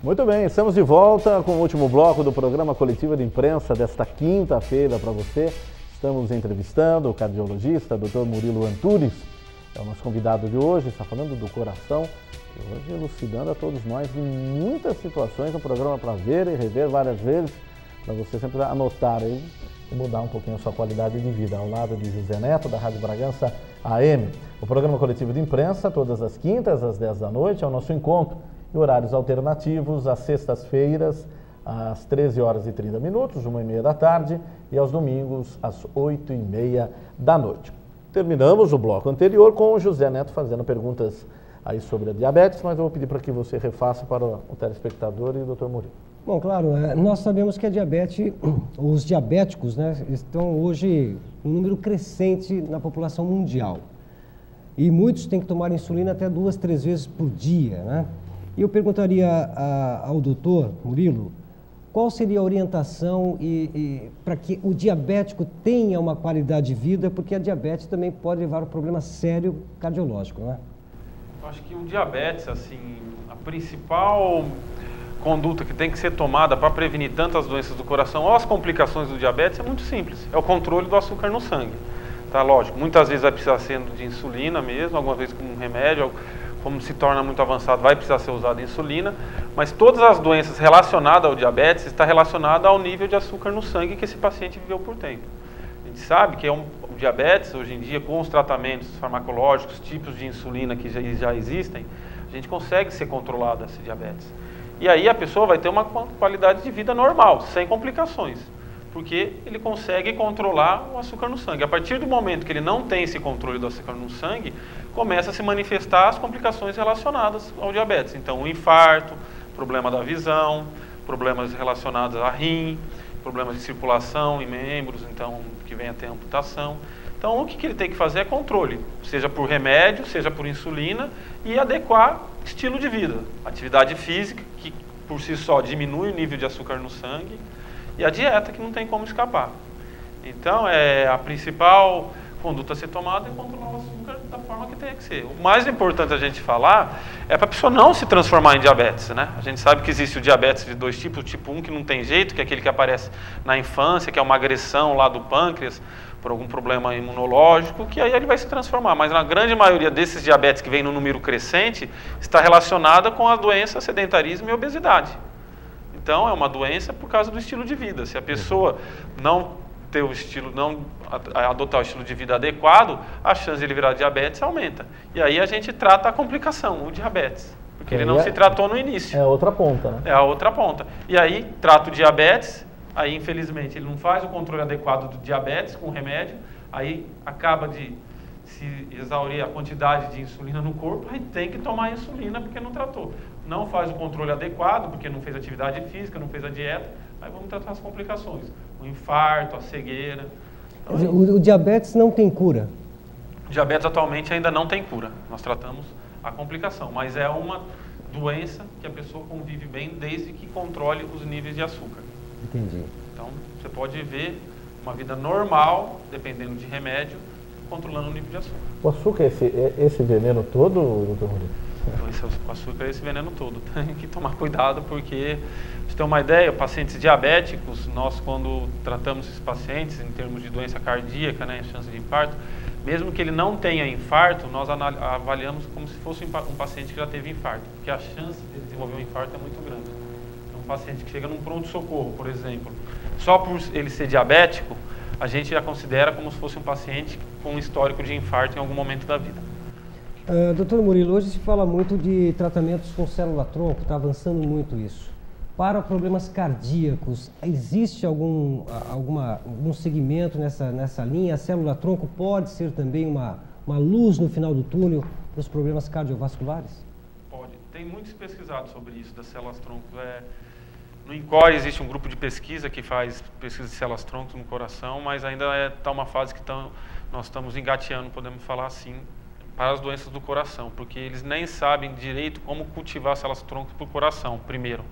Muito bem, estamos de volta com o último bloco do programa Coletiva de Imprensa desta quinta-feira para você. Estamos entrevistando o cardiologista, Dr. Murilo Antunes, é o nosso convidado de hoje, está falando do coração e hoje elucidando a todos nós em muitas situações, um programa para ver e rever várias vezes, para você sempre anotar aí e mudar um pouquinho a sua qualidade de vida. Ao lado de José Neto, da Rádio Bragança AM. O programa Coletivo de Imprensa, todas as quintas, às 10 da noite, é o nosso encontro. E horários alternativos, às sextas-feiras, às 13h30, 1h30 da tarde, e aos domingos, às 8h30 da noite. Terminamos o bloco anterior com o José Neto fazendo perguntas aí sobre a diabetes, mas eu vou pedir para que você refaça para o telespectador e o Dr. Murilo. Bom, claro, nós sabemos que a diabetes, os diabéticos, né, estão hoje em número crescente na população mundial. E muitos têm que tomar insulina até 2, 3 vezes por dia, né? E eu perguntaria ao doutor Murilo, qual seria a orientação para que o diabético tenha uma qualidade de vida, porque a diabetes também pode levar a um problema sério cardiológico, né? Eu acho que o diabetes, assim, a principal conduta que tem que ser tomada para prevenir tantas doenças do coração ou as complicações do diabetes é muito simples, é o controle do açúcar no sangue. Tá, lógico, muitas vezes vai precisar ser de insulina mesmo, algumas vezes com um remédio, como se torna muito avançado, vai precisar ser usada insulina, mas todas as doenças relacionadas ao diabetes estão relacionadas ao nível de açúcar no sangue que esse paciente viveu por tempo. A gente sabe que o diabetes, hoje em dia, com os tratamentos farmacológicos, tipos de insulina que já existem, a gente consegue ser controlado esse diabetes. E aí a pessoa vai ter uma qualidade de vida normal, sem complicações, porque ele consegue controlar o açúcar no sangue. A partir do momento que ele não tem esse controle do açúcar no sangue, começa a se manifestar as complicações relacionadas ao diabetes. Então, o infarto, problema da visão, problemas relacionados a rim, problemas de circulação em membros, então, que vem a ter amputação. Então, o que ele tem que fazer é controle, seja por remédio, seja por insulina, e adequar estilo de vida. Atividade física, que por si só diminui o nível de açúcar no sangue, e a dieta, que não tem como escapar. Então, a principal conduta a ser tomada é controlar o açúcar da forma que tem que ser. O mais importante a gente falar é para a pessoa não se transformar em diabetes, né? A gente sabe que existe o diabetes de 2 tipos, o tipo 1 que não tem jeito, que é aquele que aparece na infância, que é uma agressão lá do pâncreas, por algum problema imunológico, que aí ele vai se transformar. Mas na grande maioria desses diabetes que vem no número crescente, está relacionada com a doença sedentarismo e obesidade. Então, é uma doença por causa do estilo de vida. Se a pessoa não ter o estilo, não adotar o estilo de vida adequado, a chance de ele virar diabetes aumenta. E aí a gente trata a complicação, o diabetes, porque ele não se tratou no início. É a outra ponta, né? É a outra ponta. E aí trata o diabetes, aí infelizmente ele não faz o controle adequado do diabetes com o remédio, aí acaba de se exaurir a quantidade de insulina no corpo, aí tem que tomar insulina porque não tratou. Não faz o controle adequado, porque não fez atividade física, não fez a dieta, aí vamos tratar as complicações. O infarto, a cegueira. Então, o diabetes não tem cura? O diabetes atualmente ainda não tem cura. Nós tratamos a complicação, mas é uma doença que a pessoa convive bem desde que controle os níveis de açúcar. Entendi. Então, você pode ver uma vida normal, dependendo de remédio, controlando o nível de açúcar. O açúcar é esse veneno todo, doutor Rodrigo? Então, o açúcar é esse veneno todo. Tem que tomar cuidado porque, pra você ter uma ideia, pacientes diabéticos, nós quando tratamos esses pacientes em termos de doença cardíaca, né, chance de infarto, mesmo que ele não tenha infarto, nós avaliamos como se fosse um paciente que já teve infarto, porque a chance de desenvolver um infarto é muito grande. Então, um paciente que chega num pronto-socorro, por exemplo, só por ele ser diabético, a gente já considera como se fosse um paciente com um histórico de infarto em algum momento da vida. Doutor Murilo, hoje se fala muito de tratamentos com célula-tronco, está avançando muito isso. Para problemas cardíacos, existe algum segmento nessa linha? A célula-tronco pode ser também uma luz no final do túnel para os problemas cardiovasculares? Pode. Tem muitos pesquisados sobre isso, das células-tronco. No INCOR existe um grupo de pesquisa que faz pesquisa de células-tronco no coração, mas ainda está uma fase que nós estamos engateando, podemos falar assim, para as doenças do coração, porque eles nem sabem direito como cultivar células-tronco para o coração, primeiro.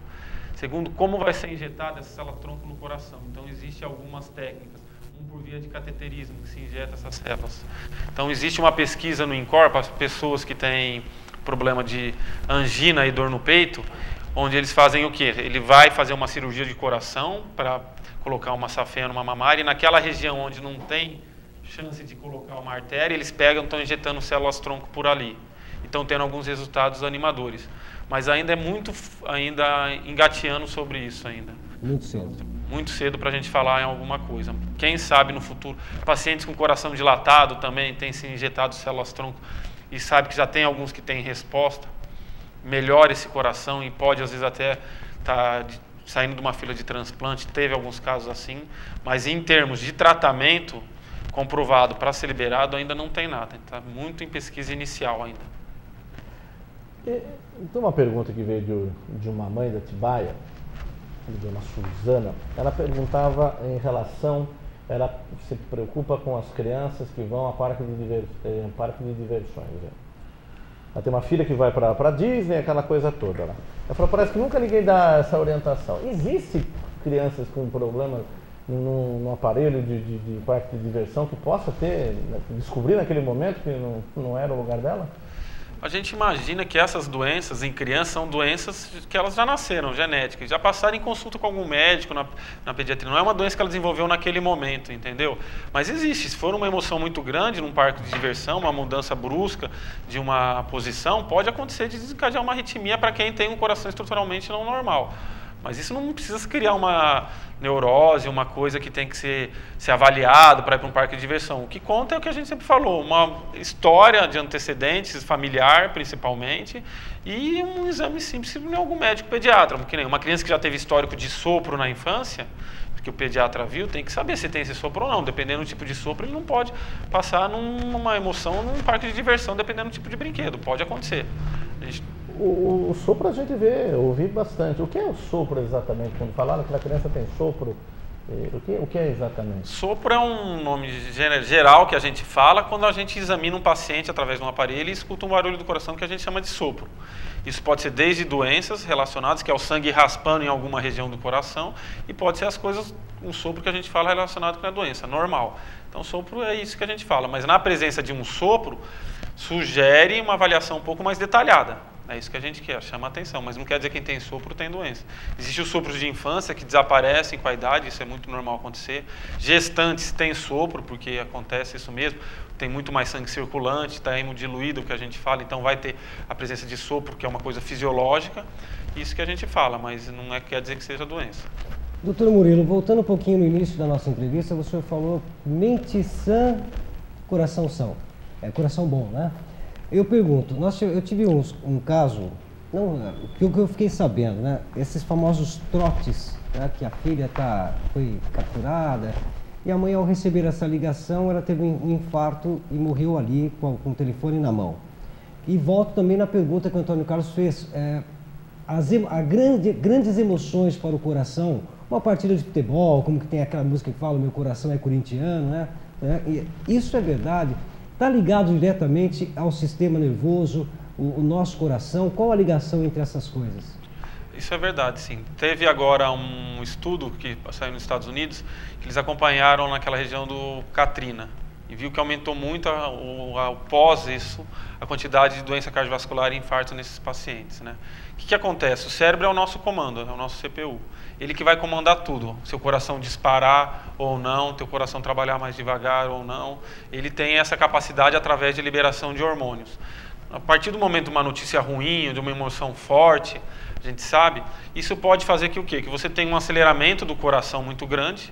Segundo, como vai ser injetada essa célula-tronco no coração. Então, existem algumas técnicas, por via de cateterismo, que se injeta essas células. Então, existe uma pesquisa no INCOR para as pessoas que têm problema de angina e dor no peito. onde eles fazem o quê? Ele vai fazer uma cirurgia de coração para colocar uma safena numa mamária, e naquela região onde não tem chance de colocar uma artéria, eles pegam e estão injetando células-tronco por ali. E estão tendo alguns resultados animadores. Mas ainda é muito engateando sobre isso ainda. Muito cedo. Muito cedo para a gente falar em alguma coisa. Quem sabe no futuro, pacientes com coração dilatado também têm se injetado células-tronco e sabe que já tem alguns que têm resposta, melhora esse coração e pode às vezes até estar saindo de uma fila de transplante, teve alguns casos assim, mas em termos de tratamento comprovado para ser liberado ainda não tem nada, está muito em pesquisa inicial ainda. Tem uma pergunta que veio de uma mãe da Atibaia, dona Suzana. Ela perguntava em relação, ela se preocupa com as crianças que vão a parque de diversões. Ela tem uma filha que vai para Disney, aquela coisa toda lá. Ela falou, parece que nunca ninguém dá essa orientação. Existe crianças com problemas no aparelho de parque de diversão que possa descobrir naquele momento que não era o lugar dela? A gente imagina que essas doenças em crianças são doenças que elas já nasceram, genéticas, já passaram em consulta com algum médico na pediatria. Não é uma doença que ela desenvolveu naquele momento, entendeu? Mas existe. Se for uma emoção muito grande num parque de diversão, uma mudança brusca de uma posição, pode acontecer de desencadear uma arritmia para quem tem um coração estruturalmente não normal. Mas isso não precisa criar uma neurose, uma coisa que tem que ser avaliado para ir para um parque de diversão. O que conta é o que a gente sempre falou, uma história de antecedentes, familiar principalmente, e um exame simples em algum médico pediatra. Porque nem uma criança que já teve histórico de sopro na infância, que o pediatra viu, tem que saber se tem esse sopro ou não. Dependendo do tipo de sopro, ele não pode passar numa emoção num parque de diversão, dependendo do tipo de brinquedo. Pode acontecer. O sopro a gente ouvi bastante. O que é o sopro exatamente? Quando falaram que a criança tem sopro, o que é exatamente? Sopro é um nome geral que a gente fala quando a gente examina um paciente através de um aparelho e escuta um barulho do coração que a gente chama de sopro. Isso pode ser desde doenças relacionadas, que é o sangue raspando em alguma região do coração, e pode ser um sopro que a gente fala relacionado com a doença, normal. Então, sopro é isso que a gente fala, mas na presença de um sopro, sugere uma avaliação um pouco mais detalhada. É isso que a gente quer, chama atenção, mas não quer dizer que quem tem sopro tem doença. Existem os sopros de infância que desaparecem com a idade, isso é muito normal acontecer. Gestantes têm sopro, porque acontece isso mesmo, tem muito mais sangue circulante, está hemodiluído, o que a gente fala, então vai ter a presença de sopro, que é uma coisa fisiológica, isso que a gente fala, mas não quer dizer que seja doença. Doutor Murilo, voltando um pouquinho no início da nossa entrevista, o senhor falou mente sã, coração são. É coração bom, né? Eu pergunto, eu tive um caso, que eu fiquei sabendo, né? Esses famosos trotes, né? Que a filha foi capturada e a mãe, ao receber essa ligação, ela teve um infarto e morreu ali com o telefone na mão. E volto também na pergunta que o Antônio Carlos fez, grandes emoções para o coração, uma partida de futebol, como que tem aquela música que fala, meu coração é corintiano, né? E isso é verdade? Está ligado diretamente ao sistema nervoso, o nosso coração? Qual a ligação entre essas coisas? Isso é verdade, sim. Teve agora um estudo que saiu nos Estados Unidos, que eles acompanharam naquela região do Katrina, e viu que aumentou muito, após isso, a quantidade de doença cardiovascular e infarto nesses pacientes, né? O que acontece? O cérebro é o nosso comando, é o nosso CPU. Ele que vai comandar tudo. Seu coração disparar ou não, teu coração trabalhar mais devagar ou não. Ele tem essa capacidade através de liberação de hormônios. A partir do momento de uma notícia ruim, de uma emoção forte, a gente sabe, isso pode fazer que o quê? Que você tenha um aceleramento do coração muito grande,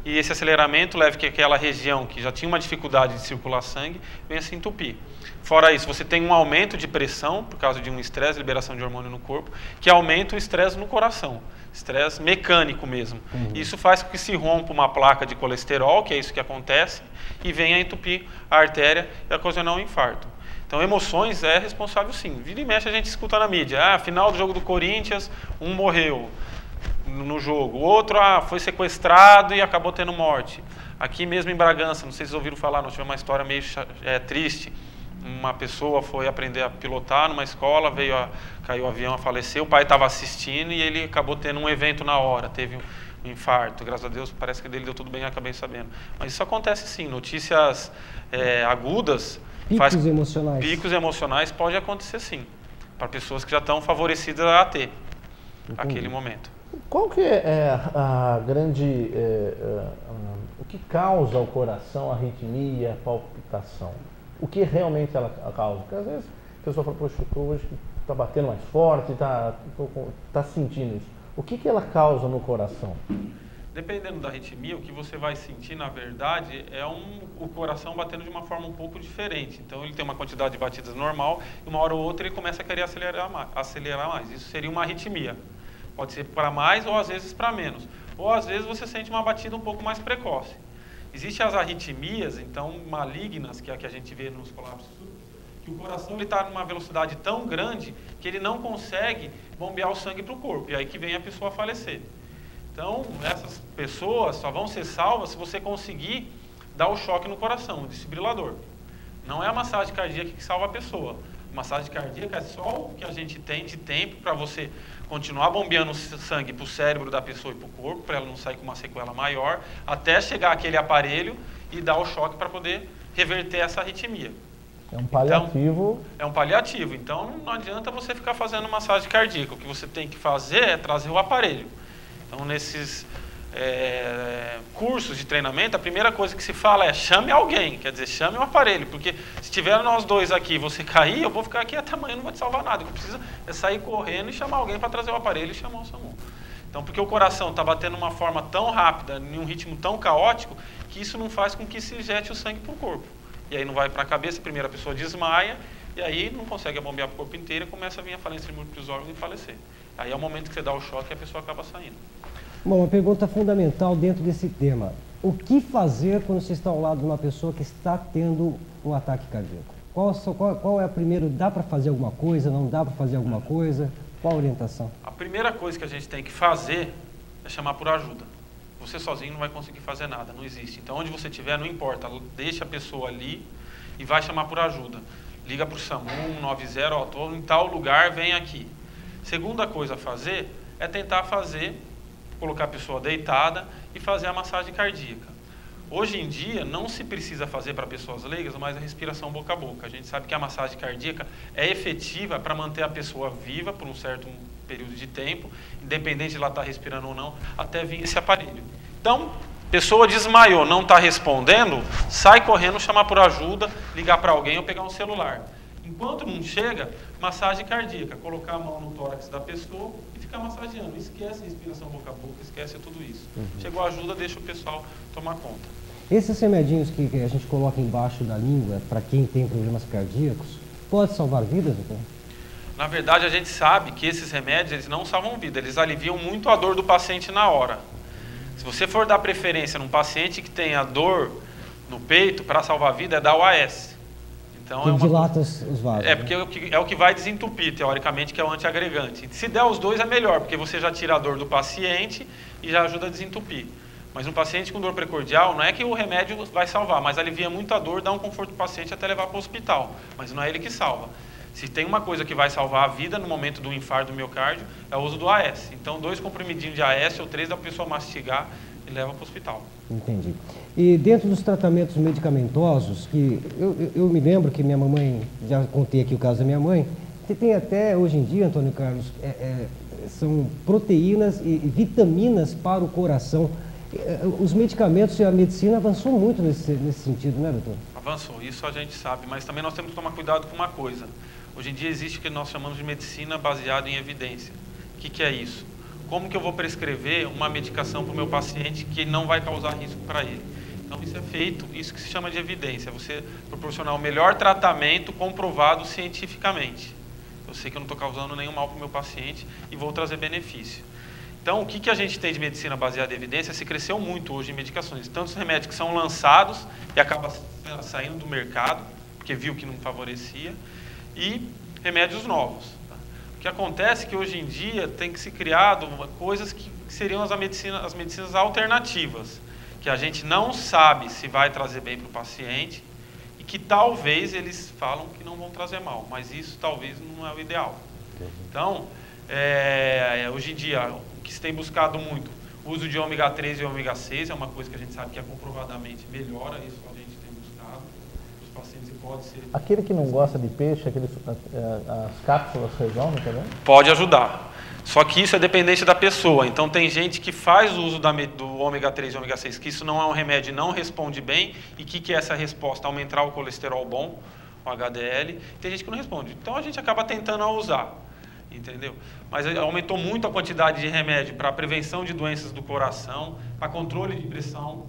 e esse aceleramento leva que aquela região que já tinha uma dificuldade de circular sangue venha se entupir. Fora isso, você tem um aumento de pressão por causa de um estresse, liberação de hormônio no corpo, que aumenta o estresse no coração, estresse mecânico mesmo. Isso faz com que se rompa uma placa de colesterol, que é isso que acontece, e venha a entupir a artéria e ocasionar um infarto. Então, emoções é responsável sim. Vira e mexe a gente escuta na mídia, final do jogo do Corinthians, um morreu no jogo, o outro foi sequestrado e acabou tendo morte. Aqui mesmo em Bragança, não sei se vocês ouviram falar, nós tivemos uma história meio triste. Uma pessoa foi aprender a pilotar numa escola, caiu o avião, faleceu, o pai estava assistindo e ele acabou tendo um evento na hora, teve um infarto. Graças a Deus, parece que dele deu tudo bem, acabei sabendo. Mas isso acontece sim, notícias agudas, picos emocionais pode acontecer sim, para pessoas que já estão favorecidas a ter. aquele momento. Qual que é a grande... o que causa ao coração a arritmia, a palpitação? O que realmente ela causa? Porque às vezes a pessoa fala, poxa, eu estou hoje está batendo mais forte, está sentindo isso. O que ela causa no coração? Dependendo da arritmia, o que você vai sentir, na verdade, é o coração batendo de uma forma um pouco diferente. Então, ele tem uma quantidade de batidas normal e uma hora ou outra ele começa a querer acelerar mais. Isso seria uma arritmia. Pode ser para mais ou às vezes para menos. Ou às vezes você sente uma batida um pouco mais precoce. Existem as arritmias, então, malignas, que é a que a gente vê nos colapsos, que o coração está numa velocidade tão grande que ele não consegue bombear o sangue para o corpo. E aí que vem a pessoa a falecer. Então, essas pessoas só vão ser salvas se você conseguir dar o choque no coração, o desfibrilador. Não é a massagem cardíaca que salva a pessoa. A massagem cardíaca é só o que a gente tem de tempo para você continuar bombeando sangue para o cérebro da pessoa e para o corpo, para ela não sair com uma sequela maior, até chegar aquele aparelho e dar o choque para poder reverter essa arritmia. É um paliativo. Então, é um paliativo. Então, não adianta você ficar fazendo massagem cardíaca. O que você tem que fazer é trazer o aparelho. Então, nesses cursos de treinamento, a primeira coisa que se fala é chame alguém, quer dizer, chame um aparelho, porque se tiver nós dois aqui e você cair, eu vou ficar aqui até amanhã, não vou te salvar nada. O que precisa é sair correndo e chamar alguém para trazer o aparelho e chamar o SAMU. Então, porque o coração está batendo de uma forma tão rápida, em um ritmo tão caótico, que isso não faz com que se injete o sangue para o corpo. E aí não vai para a cabeça, a primeira pessoa desmaia, e aí não consegue bombear para o corpo inteiro e começa a vir a falência de múltiplos órgãos e falecer. Aí é o momento que você dá o choque e a pessoa acaba saindo. Bom, uma pergunta fundamental dentro desse tema. O que fazer quando você está ao lado de uma pessoa que está tendo um ataque cardíaco? Qual é a primeira? Dá para fazer alguma coisa? Não dá para fazer alguma coisa? Qual a orientação? A primeira coisa que a gente tem que fazer é chamar por ajuda. Você sozinho não vai conseguir fazer nada, não existe. Então, onde você estiver, não importa, deixa a pessoa ali e vai chamar por ajuda. Liga para o SAMU 190, ó, estou em tal lugar, vem aqui. Segunda coisa a fazer é tentar colocar a pessoa deitada e fazer a massagem cardíaca. Hoje em dia, não se precisa fazer para pessoas leigas, mas a respiração boca a boca. A gente sabe que a massagem cardíaca é efetiva para manter a pessoa viva por um certo período de tempo, independente de ela estar respirando ou não, até vir esse aparelho. Então, pessoa desmaiou, não está respondendo, sai correndo, chamar por ajuda, ligar para alguém ou pegar um celular. Enquanto não chega, massagem cardíaca, colocar a mão no tórax da pessoa e ficar massageando. Esquece a respiração boca a boca, esquece tudo isso. Chegou a ajuda, deixa o pessoal tomar conta. Esses remedinhos que a gente coloca embaixo da língua, para quem tem problemas cardíacos, pode salvar vidas, doutor? Na verdade, a gente sabe que esses remédios eles não salvam vida, eles aliviam muito a dor do paciente na hora. Se você for dar preferência num paciente que tenha dor no peito, para salvar a vida, é dar o AS. Então, dilata os vasos. É, porque é o que vai desentupir, teoricamente, que é o antiagregante. Se der os dois é melhor, porque você já tira a dor do paciente e já ajuda a desentupir. Mas um paciente com dor precordial, não é que o remédio vai salvar, mas alivia muito a dor, dá um conforto para o paciente até levar para o hospital. Mas não é ele que salva. Se tem uma coisa que vai salvar a vida no momento do infarto do miocárdio, é o uso do AS. Então, 2 comprimidinhos de AS ou 3 da pessoa mastigar e leva para o hospital. Entendi. E dentro dos tratamentos medicamentosos, que eu me lembro que minha mamãe, já contei aqui o caso da minha mãe, que tem até hoje em dia, Antônio Carlos, são proteínas e vitaminas para o coração. Os medicamentos e a medicina avançou muito nesse sentido, né, doutor? Avançou, isso a gente sabe, mas também nós temos que tomar cuidado com uma coisa. Hoje em dia existe o que nós chamamos de medicina baseada em evidência. O que é isso? Como que eu vou prescrever uma medicação para o meu paciente que não vai causar risco para ele? Então isso é feito, isso que se chama de evidência, você proporcionar o melhor tratamento comprovado cientificamente. Eu sei que eu não estou causando nenhum mal para o meu paciente e vou trazer benefício. Então, o que a gente tem de medicina baseada em evidência? Se cresceu muito hoje em medicações. Tantos remédios que são lançados e acabam saindo do mercado, porque viu que não favorecia, e remédios novos. Tá? O que acontece é que hoje em dia tem que se criado coisas que seriam as medicinas alternativas, que a gente não sabe se vai trazer bem para o paciente e que talvez eles falam que não vão trazer mal, mas isso talvez não é o ideal. Então, hoje em dia, o que se tem buscado muito, o uso de ômega 3 e ômega 6 é uma coisa que a gente sabe que comprovadamente melhora, isso a gente tem buscado, os pacientes pode ser... Aquele que não gosta de peixe, as cápsulas resolvem também? Pode ajudar. Só que isso é dependente da pessoa. Então tem gente que faz o uso do ômega 3 e ômega 6, que isso não é um remédio e não responde bem. E o que é essa resposta? Aumentar o colesterol bom, o HDL. Tem gente que não responde. Então a gente acaba tentando usar, entendeu? Mas aumentou muito a quantidade de remédio para prevenção de doenças do coração, para controle de pressão,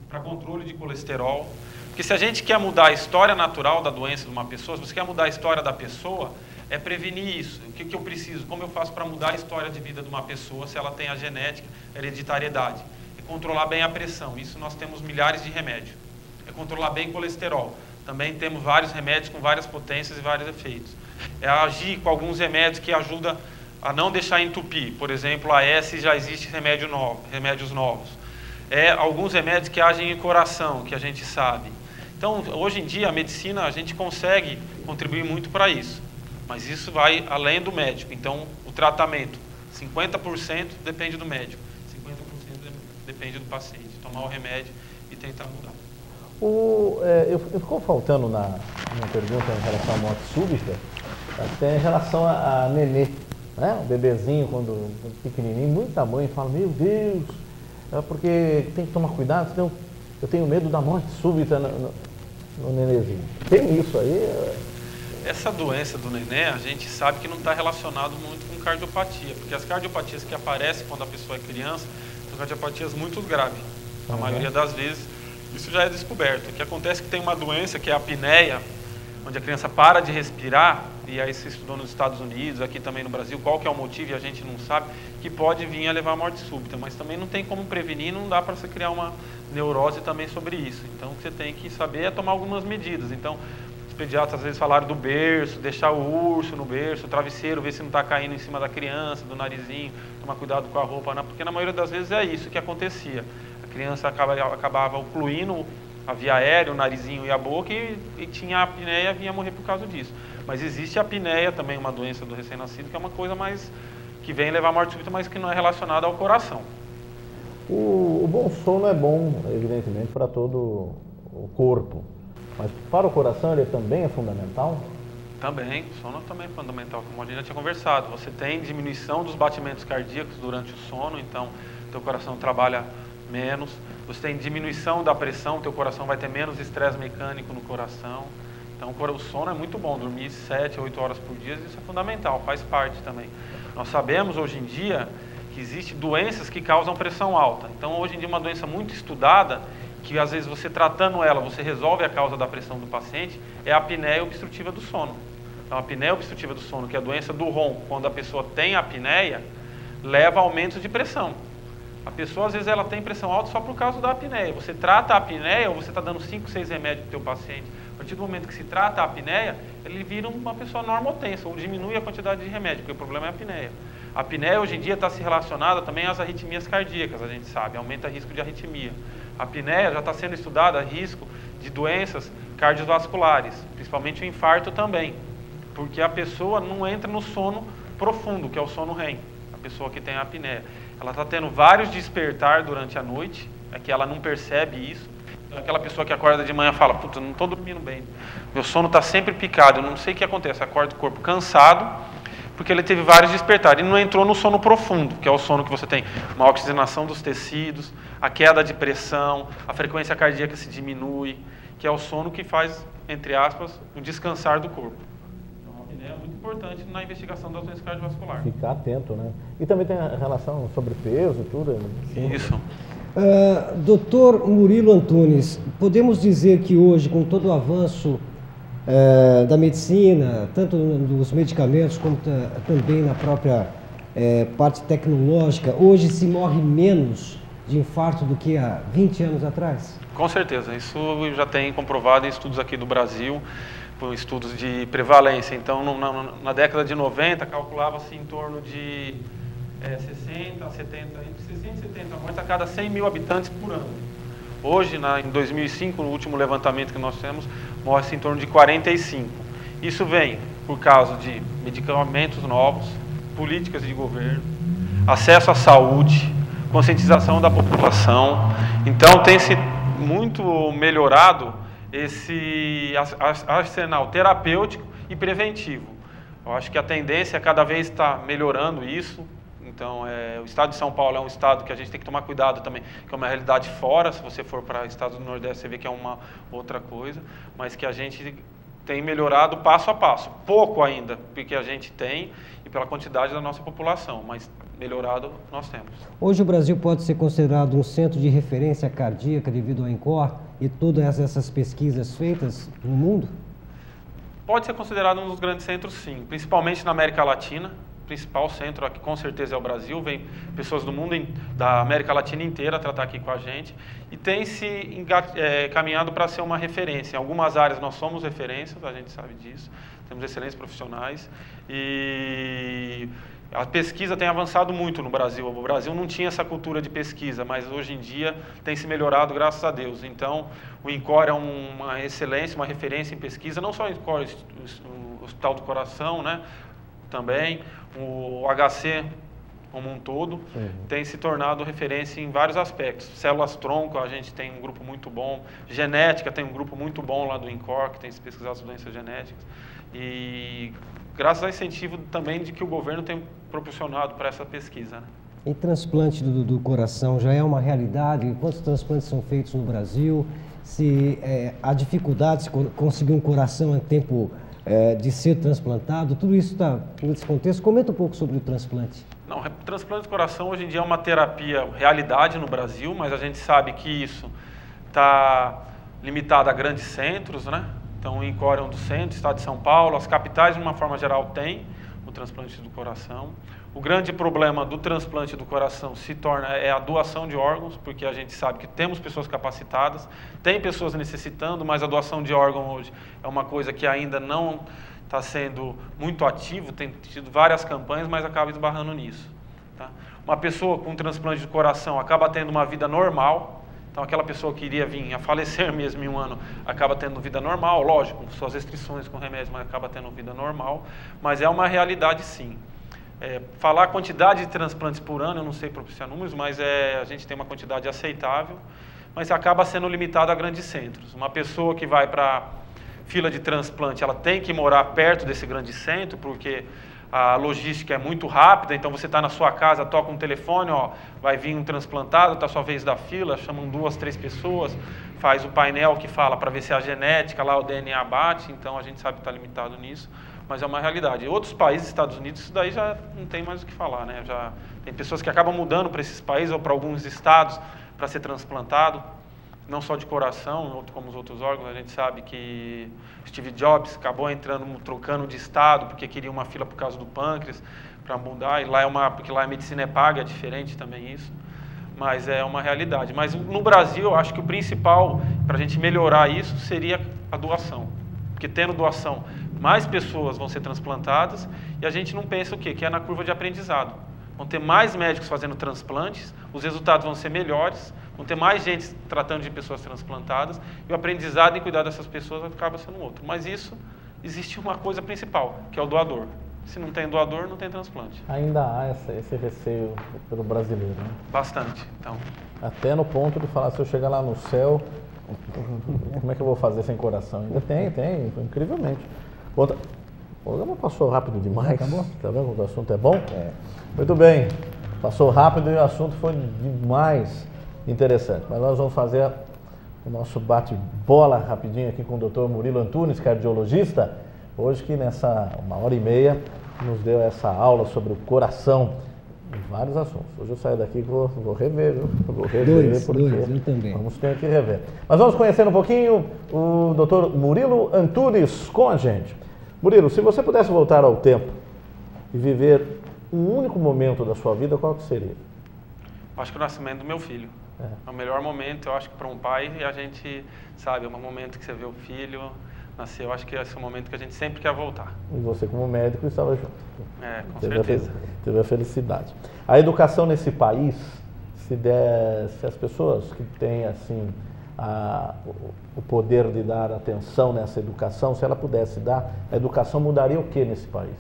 para controle de colesterol. Porque se a gente quer mudar a história natural da doença de uma pessoa, se você quer mudar a história da pessoa, é prevenir isso. O que eu preciso? Como eu faço para mudar a história de vida de uma pessoa se ela tem a genética, a hereditariedade? É controlar bem a pressão. Isso nós temos milhares de remédios. É controlar bem o colesterol. Também temos vários remédios com várias potências e vários efeitos. É agir com alguns remédios que ajudam a não deixar entupir. Por exemplo, a S já existe remédios novos. É alguns remédios que agem em coração, que a gente sabe. Então, hoje em dia, a medicina, a gente consegue contribuir muito para isso. Mas isso vai além do médico. Então, o tratamento, 50% depende do médico, 50% depende do paciente. Tomar o remédio e tentar mudar. Ficou faltando na minha pergunta em relação à morte súbita, até em relação a nenê, né? O bebezinho, quando pequenininho, muita mãe fala, meu Deus, porque tem que tomar cuidado, senão eu tenho medo da morte súbita no nenêzinho. Tem isso aí? Essa doença do neném, a gente sabe que não está relacionado muito com cardiopatia, porque as cardiopatias que aparecem quando a pessoa é criança são cardiopatias muito graves. A maioria das vezes, isso já é descoberto. O que acontece é que tem uma doença que é a apneia, onde a criança para de respirar, e aí se estudou nos Estados Unidos, aqui também no Brasil, qual que é o motivo e a gente não sabe, que pode vir a levar à morte súbita, mas também não tem como prevenir, não dá para você criar uma neurose também sobre isso. Então, o que você tem que saber é tomar algumas medidas. Então, os pediatras às vezes falaram do berço, deixar o urso no berço, o travesseiro, ver se não está caindo em cima da criança, do narizinho, tomar cuidado com a roupa, né? Porque na maioria das vezes é isso que acontecia. A criança acabava ocluindo a via aérea, o narizinho e a boca e tinha a apneia, vinha morrer por causa disso. Mas existe a apneia também, uma doença do recém-nascido, que é uma coisa mais que vem levar à morte súbita, mas que não é relacionada ao coração. O bom sono é bom, evidentemente, para todo o corpo, mas para o coração ele também é fundamental? Também, o sono também é fundamental, como a gente já tinha conversado. Você tem diminuição dos batimentos cardíacos durante o sono, então teu coração trabalha menos. Você tem diminuição da pressão, teu coração vai ter menos estresse mecânico no coração. Então o sono é muito bom, dormir 7 a 8 horas por dia, isso é fundamental, faz parte também. Nós sabemos hoje em dia que existem doenças que causam pressão alta. Então hoje em dia uma doença muito estudada, que às vezes você tratando ela, você resolve a causa da pressão do paciente, é a apneia obstrutiva do sono. Então a apneia obstrutiva do sono, que é a doença do ronco, quando a pessoa tem apneia, leva a aumentos de pressão. A pessoa às vezes ela tem pressão alta só por causa da apneia. Você trata a apneia ou você está dando 5, 6 remédios para o teu paciente. A partir do momento que se trata a apneia, ele vira uma pessoa normotensa ou diminui a quantidade de remédio, porque o problema é a apneia. A apneia hoje em dia está se relacionada também às arritmias cardíacas, a gente sabe, aumenta o risco de arritmia. A apneia já está sendo estudada a risco de doenças cardiovasculares, principalmente o infarto também, porque a pessoa não entra no sono profundo, que é o sono REM, a pessoa que tem a apneia. Ela está tendo vários despertar durante a noite, é que ela não percebe isso. Aquela pessoa que acorda de manhã fala, puta, não estou dormindo bem, meu sono está sempre picado, eu não sei o que acontece, acorda o corpo cansado, porque ele teve vários despertares, e não entrou no sono profundo, que é o sono que você tem uma oxigenação dos tecidos, a queda de pressão, a frequência cardíaca se diminui, que é o sono que faz, entre aspas, o descansar do corpo. Então a apneia é muito importante na investigação das doenças cardiovasculares. Ficar atento, né? E também tem a relação sobre peso e tudo. Sim. Isso. Dr. Murilo Antunes, podemos dizer que hoje, com todo o avanço da medicina, tanto dos medicamentos como também na própria parte tecnológica, hoje se morre menos de infarto do que há 20 anos atrás? Com certeza, isso já tem comprovado em estudos aqui do Brasil, por estudos de prevalência. Então, na década de 90, calculava-se em torno de 60 a 70, entre 60 e 70 mortes a cada 100 mil habitantes por ano. Hoje, em 2005, no último levantamento que nós temos, morre-se em torno de 45. Isso vem por causa de medicamentos novos, políticas de governo, acesso à saúde, conscientização da população. Então, tem-se muito melhorado esse arsenal terapêutico e preventivo. Eu acho que a tendência é cada vez estar melhorando isso, Então, o estado de São Paulo é um estado que a gente tem que tomar cuidado também, que é uma realidade fora. Se você for para estados do Nordeste, você vê que é uma outra coisa, mas que a gente tem melhorado passo a passo. Pouco ainda, porque a gente tem e pela quantidade da nossa população, mas melhorado nós temos. Hoje o Brasil pode ser considerado um centro de referência cardíaca devido ao INCOR e todas essas pesquisas feitas no mundo? Pode ser considerado um dos grandes centros, sim, principalmente na América Latina. O principal centro aqui com certeza é o Brasil, vem pessoas do mundo, da América Latina inteira tratar aqui com a gente e tem se caminhado para ser uma referência. Em algumas áreas nós somos referências, a gente sabe disso, temos excelentes profissionais e a pesquisa tem avançado muito no Brasil. O Brasil não tinha essa cultura de pesquisa, mas hoje em dia tem se melhorado, graças a Deus. Então, o INCOR é uma excelência, uma referência em pesquisa, não só o INCOR, o Hospital do Coração, né? Também, o HC como um todo, tem se tornado referência em vários aspectos. Células-tronco, a gente tem um grupo muito bom. Genética, tem um grupo muito bom lá do INCOR, que tem se pesquisado as doenças genéticas. E graças ao incentivo também de que o governo tem proporcionado para essa pesquisa. Né? E transplante do coração já é uma realidade? Quantos transplantes são feitos no Brasil? Se há dificuldade de conseguir um coração em tempo de ser transplantado, tudo isso está nesse contexto. Comenta um pouco sobre o transplante. Não, o transplante de coração hoje em dia é uma terapia realidade no Brasil, mas a gente sabe que isso está limitado a grandes centros, né? Então o INCOR é um dos centros, estado de São Paulo, as capitais de uma forma geral têm o transplante do coração. O grande problema do transplante do coração se torna a doação de órgãos, porque a gente sabe que temos pessoas capacitadas, tem pessoas necessitando, mas a doação de órgão hoje é uma coisa que ainda não está sendo muito ativo, tem tido várias campanhas, mas acaba esbarrando nisso. Tá? Uma pessoa com transplante de coração acaba tendo uma vida normal, então aquela pessoa que iria vir a falecer mesmo em um ano acaba tendo vida normal, lógico, com suas restrições com remédios, mas acaba tendo vida normal, mas é uma realidade sim. Falar a quantidade de transplantes por ano, eu não sei propiciar números, mas a gente tem uma quantidade aceitável, mas acaba sendo limitado a grandes centros. Uma pessoa que vai para fila de transplante, ela tem que morar perto desse grande centro, porque a logística é muito rápida, então você está na sua casa, toca um telefone, ó, vai vir um transplantado, está a sua vez da fila, chamam 2, 3 pessoas, faz o painel que fala para ver se a genética, lá o DNA bate, então a gente sabe que está limitado nisso. Mas é uma realidade. Em outros países, Estados Unidos, isso daí já não tem mais o que falar, né? Já tem pessoas que acabam mudando para esses países ou para alguns estados para ser transplantado, não só de coração, como os outros órgãos. A gente sabe que Steve Jobs acabou trocando de estado porque queria uma fila por causa do pâncreas para mudar. E lá porque lá a medicina é paga, é diferente também isso. Mas é uma realidade. Mas no Brasil, eu acho que o principal para a gente melhorar isso seria a doação. Porque tendo doação, mais pessoas vão ser transplantadas e a gente não pensa o quê? Que é na curva de aprendizado. Vão ter mais médicos fazendo transplantes, os resultados vão ser melhores, vão ter mais gente tratando de pessoas transplantadas e o aprendizado em cuidar dessas pessoas acaba sendo outro. Mas isso, existe uma coisa principal, que é o doador. Se não tem doador, não tem transplante. Ainda há esse receio pelo brasileiro, né? Bastante, então. Até no ponto de falar, se eu chegar lá no céu, como é que eu vou fazer sem coração? Ainda tem, incrivelmente. O programa passou rápido demais. Acabou? Tá vendo que o assunto é bom? Muito bem. Passou rápido e o assunto foi demais interessante. Mas nós vamos fazer o nosso bate-bola rapidinho aqui com o Dr. Murilo Antunes, cardiologista. Hoje que nessa 1h30 nos deu essa aula sobre o coração e vários assuntos. Hoje eu saio daqui e vou rever, viu? Vou rever porque eu também. Vamos ter que rever. Mas vamos conhecer um pouquinho o Dr. Murilo Antunes com a gente. Murilo, se você pudesse voltar ao tempo e viver um único momento da sua vida, qual que seria? Acho que o nascimento do meu filho. É o melhor momento, eu acho que para um pai, a gente sabe, é um momento que você vê o filho nascer, eu acho que esse é o momento que a gente sempre quer voltar. E você como médico estava junto. Com certeza. Teve a felicidade. A educação nesse país, se as pessoas que têm assim o poder de dar atenção nessa educação, se ela pudesse dar, a educação mudaria o que nesse país?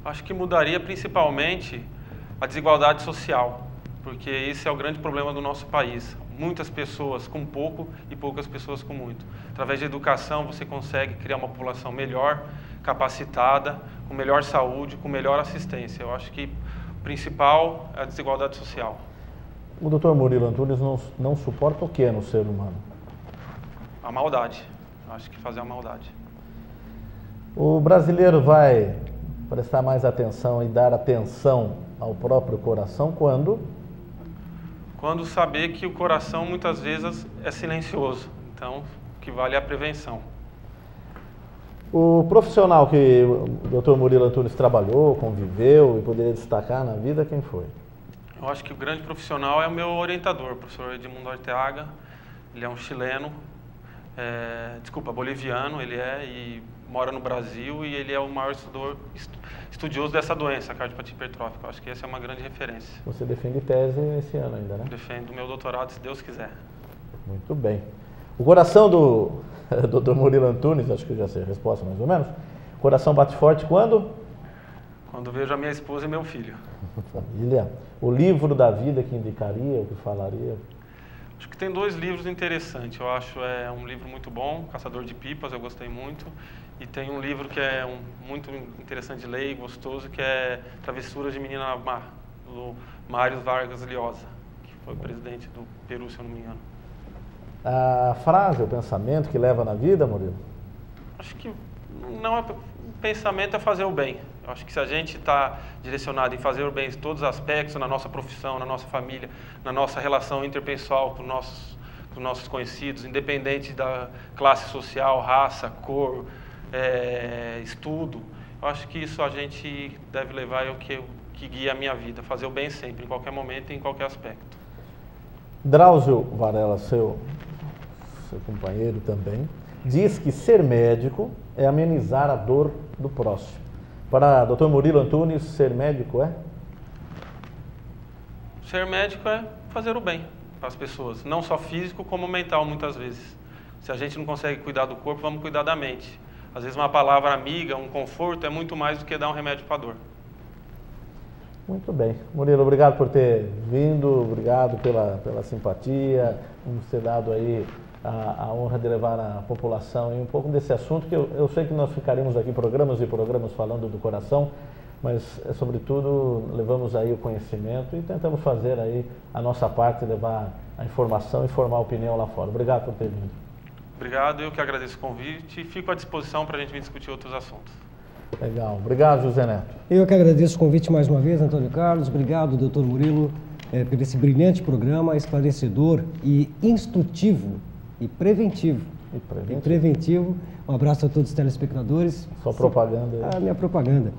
Acho que mudaria principalmente a desigualdade social, porque esse é o grande problema do nosso país. Muitas pessoas com pouco e poucas pessoas com muito. Através da educação você consegue criar uma população melhor, capacitada, com melhor saúde, com melhor assistência. Eu acho que principal é a desigualdade social. O Dr. Murilo Antunes não suporta o que no ser humano? A maldade. Acho que fazer a maldade. O brasileiro vai prestar mais atenção e dar atenção ao próprio coração quando? Quando saber que o coração muitas vezes é silencioso. Então, o que vale é a prevenção. O profissional que o Dr. Murilo Antunes trabalhou, conviveu e poderia destacar na vida, quem foi? Eu acho que o grande profissional é o meu orientador, o professor Edmundo Arteaga. Ele é um chileno, boliviano, e mora no Brasil, e ele é o maior estudioso dessa doença, a cardiopatia hipertrófica. Eu acho que essa é uma grande referência. Você defende tese esse ano ainda, né? Defendo o meu doutorado, se Deus quiser. Muito bem. O coração do Dr. Murilo Antunes, acho que eu já sei a resposta mais ou menos. O coração bate forte quando? Quando vejo a minha esposa e meu filho. Família. O livro da vida que indicaria, o que falaria? Acho que tem 2 livros interessantes. Eu acho um livro muito bom, Caçador de Pipas, eu gostei muito. E tem um livro que é muito interessante de ler e gostoso, que é Travessuras de Menina Má, do Mário Vargas Llosa, que foi presidente do Peru, se eu não me engano. A frase, o pensamento que leva na vida, Murilo? Acho que não é pensamento, é fazer o bem. Eu acho que se a gente está direcionado em fazer o bem em todos os aspectos, na nossa profissão, na nossa família, na nossa relação interpessoal com os nossos conhecidos, independente da classe social, raça, cor, estudo, eu acho que isso a gente deve levar, é o que guia a minha vida, fazer o bem sempre, em qualquer momento e em qualquer aspecto. Drauzio Varela, seu companheiro também, diz que ser médico é amenizar a dor do próximo. Para Dr. Murilo Antunes, ser médico é? Ser médico é fazer o bem para as pessoas, não só físico como mental muitas vezes. Se a gente não consegue cuidar do corpo, vamos cuidar da mente. Às vezes uma palavra amiga, um conforto é muito mais do que dar um remédio para a dor. Muito bem. Murilo, obrigado por ter vindo, obrigado pela simpatia, por ter dado aí a honra de levar à população um pouco desse assunto, que eu sei que nós ficaremos aqui programas e programas falando do coração, mas sobretudo levamos aí o conhecimento e tentamos fazer aí a nossa parte, levar a informação e formar opinião lá fora. Obrigado por ter vindo. Obrigado, eu que agradeço o convite e fico à disposição para a gente vir discutir outros assuntos. Legal. Obrigado, José Neto. Eu que agradeço o convite mais uma vez, Antônio Carlos. Obrigado, doutor Murilo, por esse brilhante programa, esclarecedor e instrutivo e preventivo. Um abraço a todos os telespectadores. Só propaganda. A minha propaganda.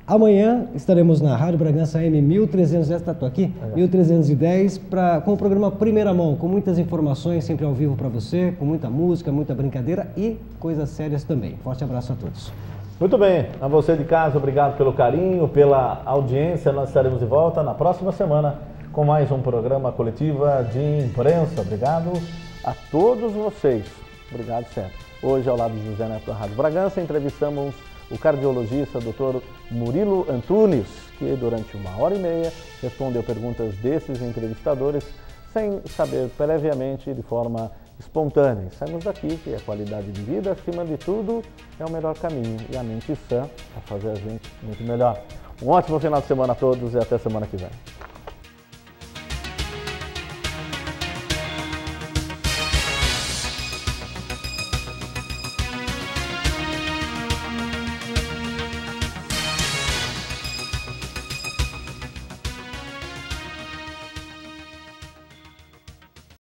Amanhã estaremos na Rádio Bragança AM 1310, estou aqui, 1310, com o programa Primeira Mão, com muitas informações, sempre ao vivo para você, com muita música, muita brincadeira e coisas sérias também. Forte abraço a todos. Muito bem, a você de casa, obrigado pelo carinho, pela audiência. Nós estaremos de volta na próxima semana com mais um programa Coletiva de Imprensa. Obrigado a todos vocês. Obrigado sempre. Hoje, ao lado de José Neto da Rádio Bragança, entrevistamos o cardiologista Dr. Murilo Antunes, que durante 1h30 respondeu perguntas desses entrevistadores sem saber previamente, de forma espontânea. Saímos daqui que a qualidade de vida, acima de tudo, é o melhor caminho, e a mente sã vai fazer a gente muito melhor. Um ótimo final de semana a todos e até semana que vem.